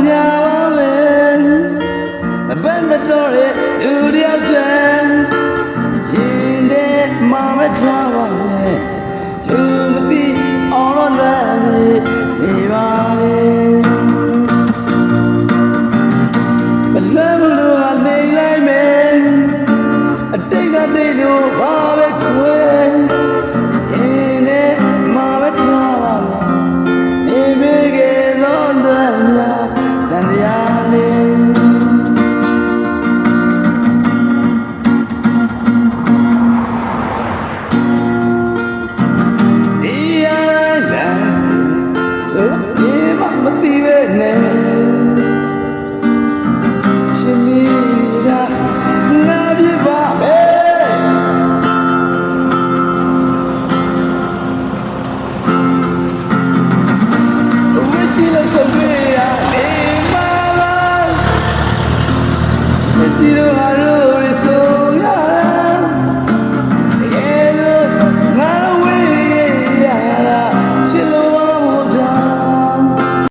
ညာပါပဲဘယ်နဲ့တော့လေလူတယောက်တည်းရင်ထဲမှာမထားပါနဲ့လူမသိအောင်တော့လည်းနေပါလေဘယ်လိုနေလိုက်မယ်အတိတ်ကတိတ်လို့ဘာပဲခွဲရင်ထဲမှာမထားပါနဲ့နေပေခဲ့တော့လည်းများတန်တရားလေးမသိပဲနဲ့ရှင်မီရာငါပြပါမယ်ဝရှိလို့ဆိုပြရနေမှာပါမရှိလို့ငါတို့